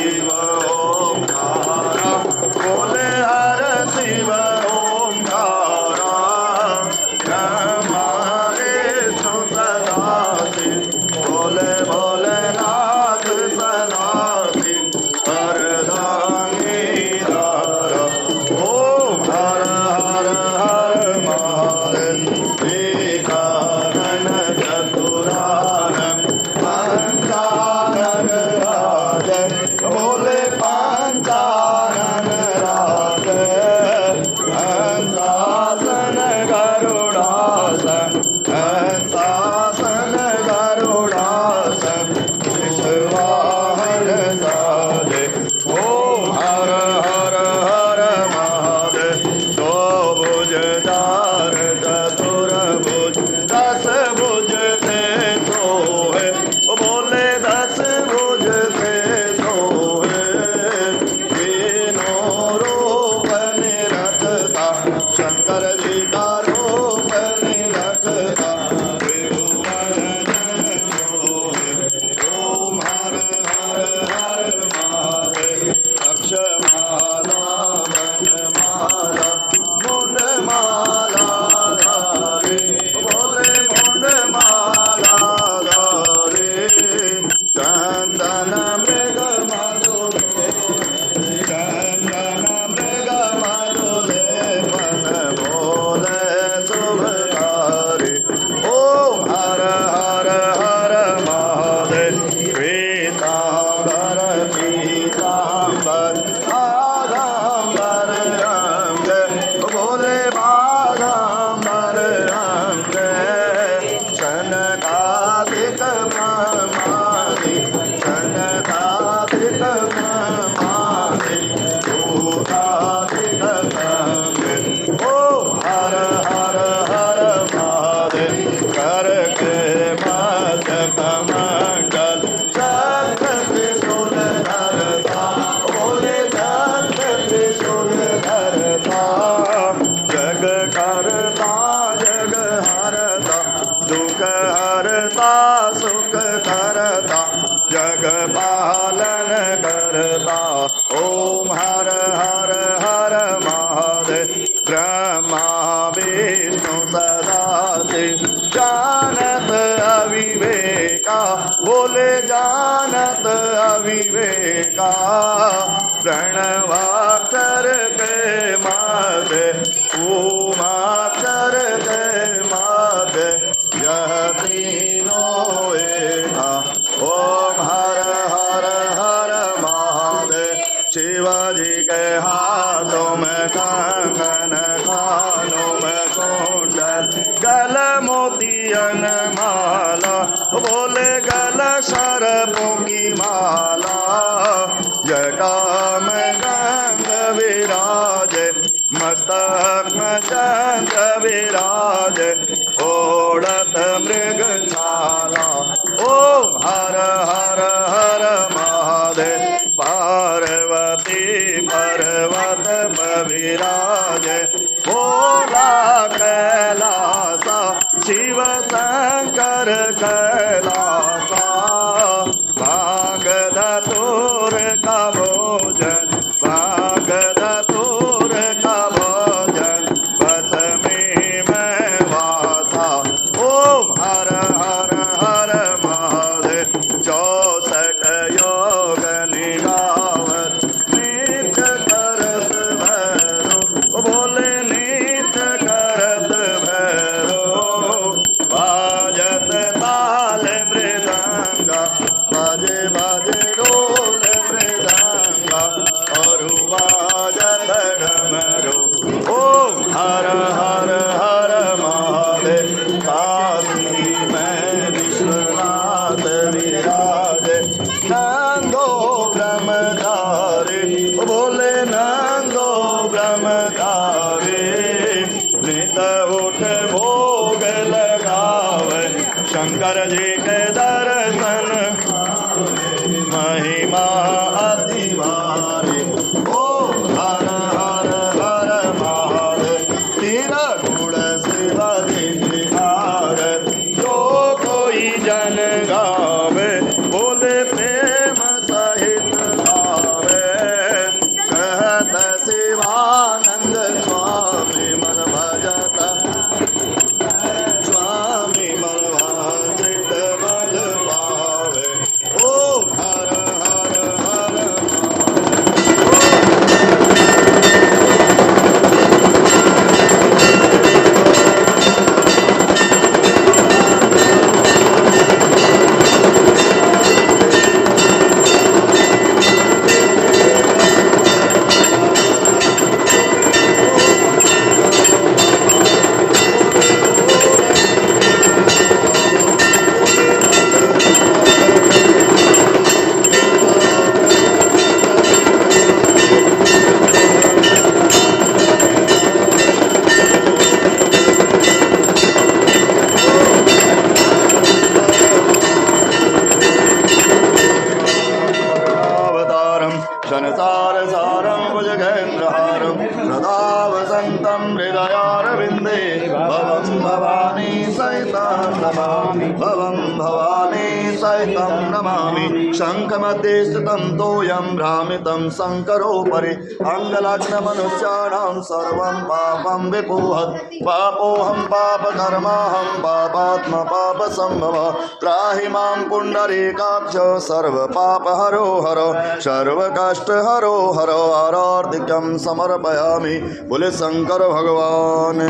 शिव ओंकारा, बोले हर शिव ओंकारा, ब्रह्मा विष्णु सदा शिव, बोले भोलेनाथ सदा शिव, वरदानी दारा, ओम हर हर हर महादेव, एकानन चतुरानन पंचानन राज, बोले पंचानन राज, हंसासन गरुड़ासन, हंसासन गरुड़ासन, विश्ववाहन साजे, ओम हर हर हर महादेव, दो भुजदार चतुर्भुज, दस भुज से सोहे, बोले दस भुज से सोहे, तीनों रूप निरखता, शंकर जी का रूप निरखता, त्रिभुवन जन मोहे, ओम हर हर हर महादेव, अक्षमाला वनमाला मुंडमाला धारे, बोले मुंडमाला धारे, चंदन मृग मधुले, चंदन मृग मधुले, मन बोले शुभकारी, ओम हर हर हर महादेव, श्वेतांबर पीतांबर आगंबर अंग, बोले बागंबर अंग, शनकादिक ब्रह्मादि, शनकादिक ब्रह्मादि, भूतादिक संग, ओम हर हर हर महादेव, कर के मध्य कमंडल, चक्र त्रिशूल धरता, बोले चक्र त्रिशूल धरता, जग करता जग हरता, दुख हरता सुख करता, जग पालन करता, ओम हर हर हर महादेव, ब्रह्मा विष्णु सदा शिव, जानत अविवेका, बोले जानत अविवेका, प्रणवाक्षर के मादे, उमाक्षर के मादे, यह तीनों एका, ओम हर हर हर महादेव, शिवाजी के हाथों में कंगन, कानों में कुंडल, गल मोतियन माला, बोले गल सर्पों की माला, जटा में गंग विराजे, मस्तक में चंद्र विराजे, ओढ़त मृग छाला, ओम हर हर हर महादेव, पार्वती पर्वत पर विराजे, भोला कैलासा, शिव शंकर कैलासा, भांग धतूर का भोजन, भांग धतूर का भोजन, भस्मी में वासा, ओम हर हर हर महादेव, 64 योग निगावत, नित्य करत भैरो, बोले नित्य करत भैरो, बाजत ताल मृदंगा, बाजे बाजे डोल मृदंगा, और बाजत डमरू, ओम हर हर हर महादेव, काशी में विश्वनाथ विराजे, नंदो ब्रह्मचारी, बोले नंदो ब्रह्मचारी, नित उठ भोग लगावे, शंकर जी के दर्शन, महिमा अति भारी, ओम हर हर हर महादेव, तीर गुण शिवा जी आरती, जो कोई जन गावे, बोले प्रेम सहित घनसारसारं भुजगेन्द्रहारं सदा वसन्तं हृदयारविन्दे भवं भवानी सहितं नमामि भवं भवानी सहितं नमामि शङ्खमध्ये स्थितं तोयं भ्रामितं शङ्करोपरि अङ्गलग्नमनुष्याणां सर्वं पापं विपुहत् पापोऽहं पापकर्माहं पापात्मा पापसम्भव त्राहि मां पुण्डरीकाक्ष सर्वपापहरो हर सर्वकष्टहरो हर आरार्तिकं समर्पयामि बोले शंकर भगवान